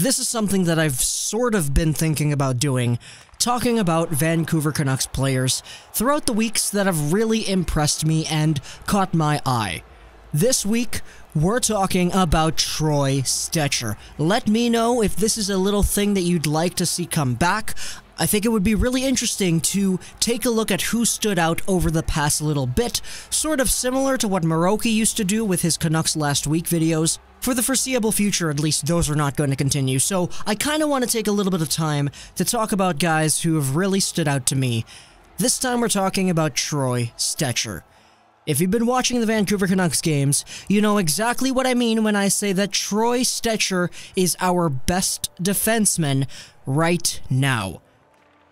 this is something that I've sort of been thinking about doing, talking about Vancouver Canucks players throughout the weeks that have really impressed me and caught my eye. This week, we're talking about Troy Stecher. Let me know if this is a little thing that you'd like to see come back. I think it would be really interesting to take a look at who stood out over the past little bit, sort of similar to what Moroki used to do with his Canucks Last Week videos. For the foreseeable future, at least, those are not going to continue, so I kind of want to take a little bit of time to talk about guys who have really stood out to me. This time we're talking about Troy Stecher. If you've been watching the Vancouver Canucks games, you know exactly what I mean when I say that Troy Stecher is our best defenseman right now.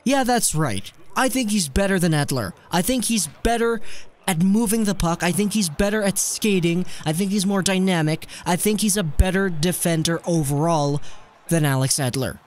Yeah, that's right. I think he's better than NHL'er. I think he's better at moving the puck. I think he's better at skating. I think he's more dynamic. I think he's a better defender overall than Alex Edler.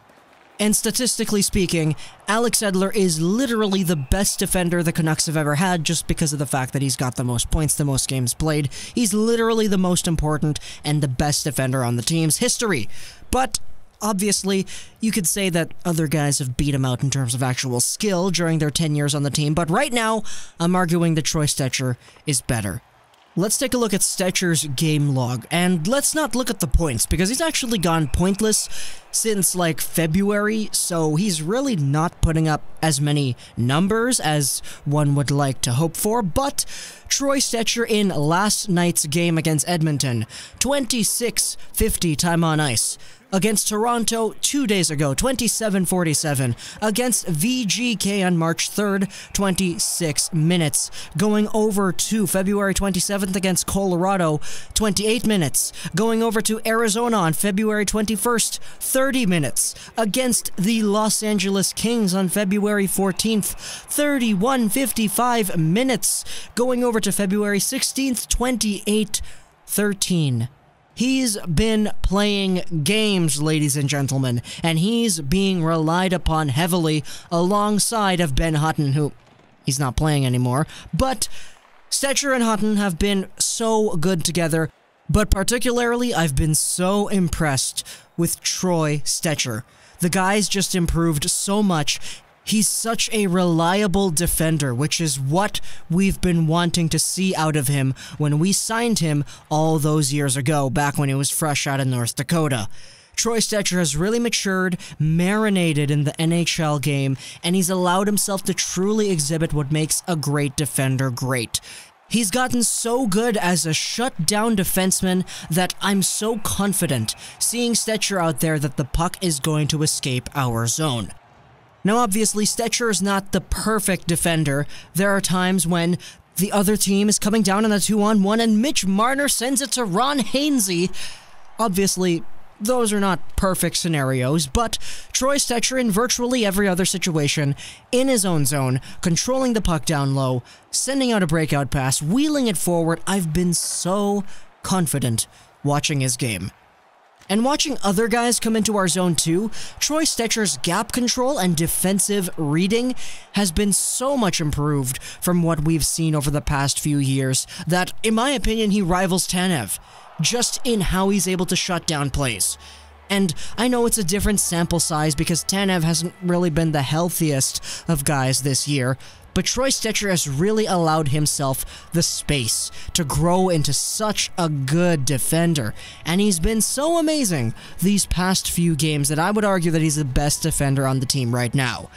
And statistically speaking, Alex Edler is literally the best defender the Canucks have ever had just because of the fact that he's got the most points, the most games played. He's literally the most important and the best defender on the team's history. But obviously, you could say that other guys have beat him out in terms of actual skill during their 10 years on the team, but right now, I'm arguing that Troy Stecher is better. Let's take a look at Stecher's game log, and let's not look at the points, because he's actually gone pointless since, like, February, so he's really not putting up as many numbers as one would like to hope for, but Troy Stecher in last night's game against Edmonton, 26:50 time on ice. Against Toronto 2 days ago, 27:47. Against VGK on March 3rd, 26 minutes. Going over to February 27th against Colorado, 28 minutes. Going over to Arizona on February 21st, 30 minutes. Against the Los Angeles Kings on February 14th, 31:55 minutes. Going over to February 16th, 28:13. He's been playing games, ladies and gentlemen, and he's being relied upon heavily alongside of Ben Hutton, who he's not playing anymore. But Stecher and Hutton have been so good together, but particularly I've been so impressed with Troy Stecher. The guy's just improved so much. He's such a reliable defender, which is what we've been wanting to see out of him when we signed him all those years ago, back when he was fresh out of North Dakota. Troy Stecher has really matured, marinated in the NHL game, and he's allowed himself to truly exhibit what makes a great defender great. He's gotten so good as a shutdown defenseman that I'm so confident seeing Stecher out there that the puck is going to escape our zone. Now obviously, Stecher is not the perfect defender. There are times when the other team is coming down on a 2-on-1 and Mitch Marner sends it to Ron Hainsey. Obviously, those are not perfect scenarios, but Troy Stecher in virtually every other situation, in his own zone, controlling the puck down low, sending out a breakout pass, wheeling it forward, I've been so confident watching his game. And watching other guys come into our zone too, Troy Stecher's gap control and defensive reading has been so much improved from what we've seen over the past few years that, in my opinion, he rivals Tanev, just in how he's able to shut down plays. And I know it's a different sample size because Tanev hasn't really been the healthiest of guys this year, but Troy Stecher has really allowed himself the space to grow into such a good defender, and he's been so amazing these past few games that I would argue that he's the best defender on the team right now.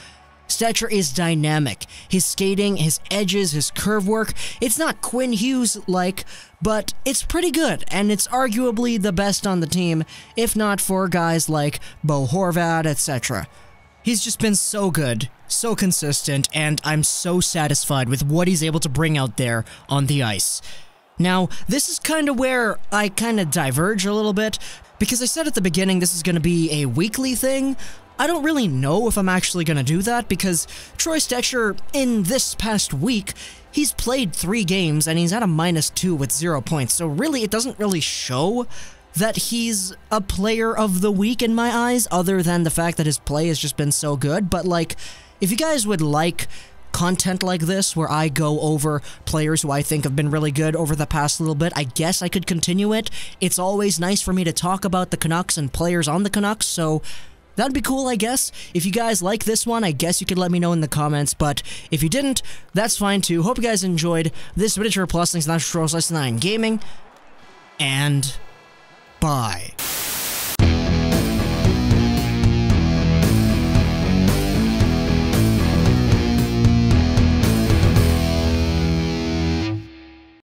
Stecher is dynamic. His skating, his edges, his curve work, it's not Quinn Hughes-like, but it's pretty good, and it's arguably the best on the team, if not for guys like Bo Horvat, etc. He's just been so good, so consistent, and I'm so satisfied with what he's able to bring out there on the ice. Now, this is kind of where I kind of diverge a little bit, because I said at the beginning this is going to be a weekly thing. I don't really know if I'm actually going to do that, because Troy Stecher, in this past week, he's played 3 games, and he's at a -2 with 0 points, so really it doesn't really show that he's a player of the week in my eyes, other than the fact that his play has just been so good. But like, if you guys would like content like this, where I go over players who I think have been really good over the past little bit, I guess I could continue it. It's always nice for me to talk about the Canucks and players on the Canucks, so that'd be cool, I guess. If you guys like this one, I guess you could let me know in the comments, but if you didn't, that's fine too. Hope you guys enjoyed this Miniature Plus Things, National Troll 9 Gaming, and bye.